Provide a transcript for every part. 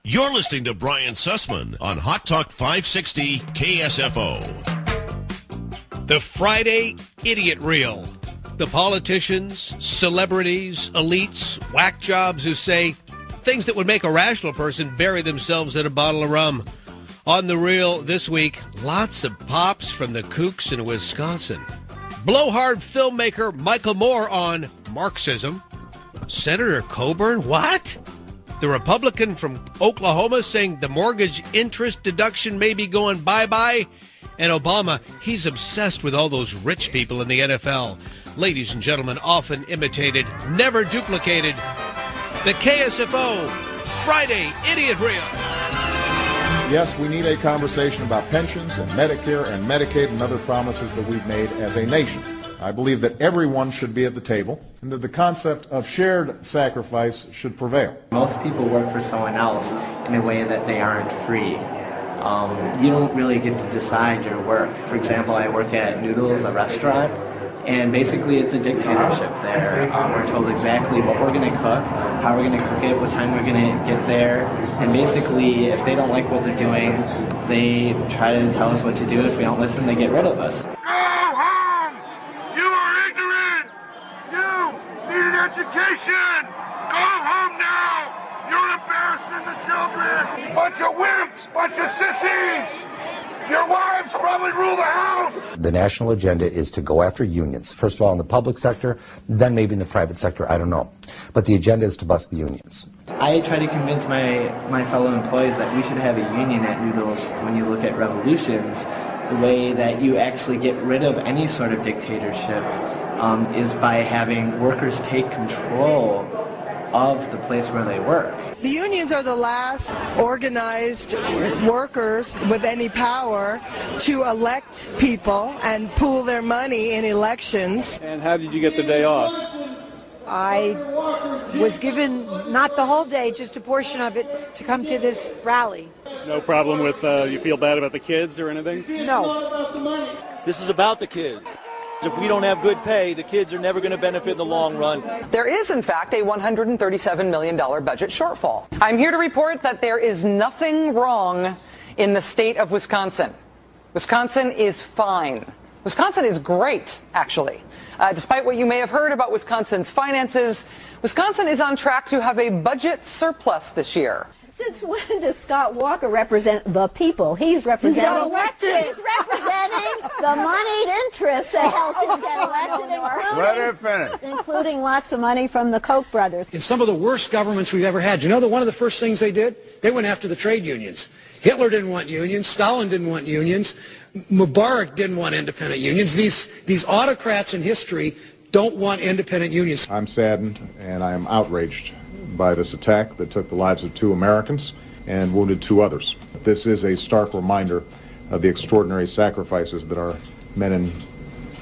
You're listening to Brian Sussman on Hot Talk 560 KSFO. The Friday Idiot Reel. The politicians, celebrities, elites, whack jobs who say things that would make a rational person bury themselves in a bottle of rum. On the reel this week, lots of pops from the kooks in Wisconsin. Blowhard filmmaker Michael Moore on Marxism. Senator Coburn, what? The Republican from Oklahoma saying the mortgage interest deduction may be going bye-bye. And Obama, he's obsessed with all those rich people in the NFL. Ladies and gentlemen, often imitated, never duplicated. The KSFO Friday Idiot Reel. Yes, we need a conversation about pensions and Medicare and Medicaid and other promises that we've made as a nation. I believe that everyone should be at the table and that the concept of shared sacrifice should prevail. Most people work for someone else in a way that they aren't free. You don't really get to decide your work. For example, I work at Noodles, a restaurant, and basically it's a dictatorship there. We're told exactly what we're going to cook, how we're going to cook it, what time we're going to get there, and basically if they don't like what they're doing, they try to tell us what to do. If we don't listen, they get rid of us. Go home! You are ignorant! You need an education! Go home now! You're embarrassing the children! Bunch of wimps! Bunch of sissies! Your wives probably rule the house! The national agenda is to go after unions. First of all, in the public sector, then maybe in the private sector, I don't know. But the agenda is to bust the unions. I try to convince my fellow employees that we should have a union at Noodles. When you look at revolutions, the way that you actually get rid of any sort of dictatorship is by having workers take control of the place where they work. The unions are the last organized workers with any power to elect people and pool their money in elections. And how did you get the day off? I was given not the whole day, just a portion of it to come to this rally. No problem with, you feel bad about the kids or anything? No. This is about the kids. If we don't have good pay, the kids are never going to benefit in the long run. There is, in fact, a $137 million budget shortfall. I'm here to report that there is nothing wrong in the state of Wisconsin. Wisconsin is fine. Wisconsin is great, actually. Despite what you may have heard about Wisconsin's finances, Wisconsin is on track to have a budget surplus this year. Since when does Scott Walker represent the people? He's representing. He got elected. He's representing the moneyed interests that helped him get elected, including lots of money from the Koch brothers. In some of the worst governments we've ever had, you know that one of the first things they did? They went after the trade unions. Hitler didn't want unions. Stalin didn't want unions. Mubarak didn't want independent unions. These autocrats in history don't want independent unions. I'm saddened and I am outraged by this attack that took the lives of 2 Americans and wounded 2 others. This is a stark reminder of the extraordinary sacrifices that our men and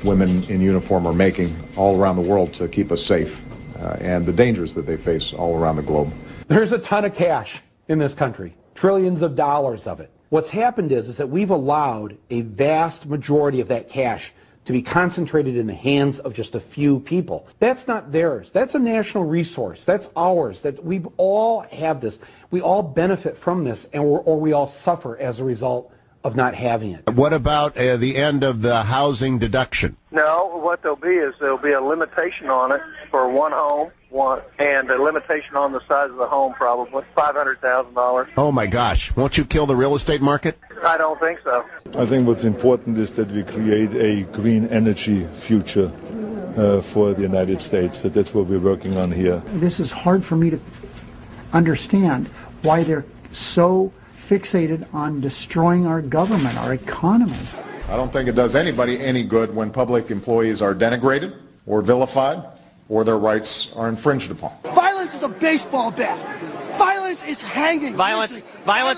women in uniform are making all around the world to keep us safe and the dangers that they face all around the globe. There's a ton of cash in this country, trillions of dollars of it. What's happened is that we've allowed a vast majority of that cash to be concentrated in the hands of just a few people. That's not theirs. That's a national resource. That's ours. That we all have this. We all benefit from this, or we all suffer as a result of not having it. What about the end of the housing deduction? No, what there'll be a limitation on it for one home, and a limitation on the size of the home, probably $500,000. Oh my gosh, won't you kill the real estate market? I don't think so. I think what's important is that we create a green energy future for the United States. That's what we're working on here. This is hard for me to understand why they're so fixated on destroying our government, our economy. I don't think it does anybody any good when public employees are denigrated or vilified or their rights are infringed upon. Violence is a baseball bat. Violence is hanging. Violence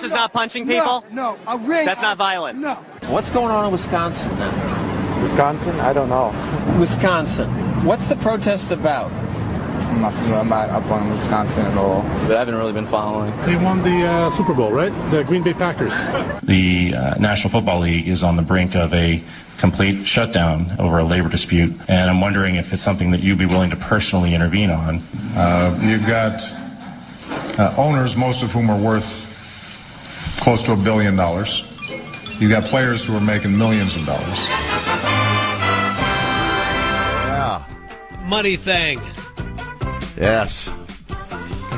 is not punching people? No, a ring. That's not violent. No. What's going on in Wisconsin now? Wisconsin? I don't know. Wisconsin. What's the protest about? I'm not up on Wisconsin at all. But I haven't really been following. They won the Super Bowl, right? The Green Bay Packers. The National Football League is on the brink of a complete shutdown over a labor dispute, and I'm wondering if it's something that you'd be willing to personally intervene on. You've got owners, most of whom are worth close to $1 billion. You've got players who are making millions of dollars. Yeah. Money thing. Yes.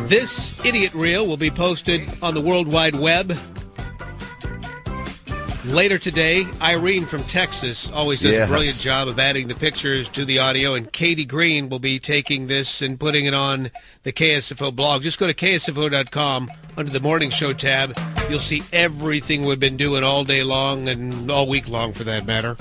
This idiot reel will be posted on the World Wide Web. Later today, Irene from Texas always does a brilliant job of adding the pictures to the audio, and Katie Green will be taking this and putting it on the KSFO blog. Just go to KSFO.com under the Morning Show tab. You'll see everything we've been doing all day long and all week long, for that matter.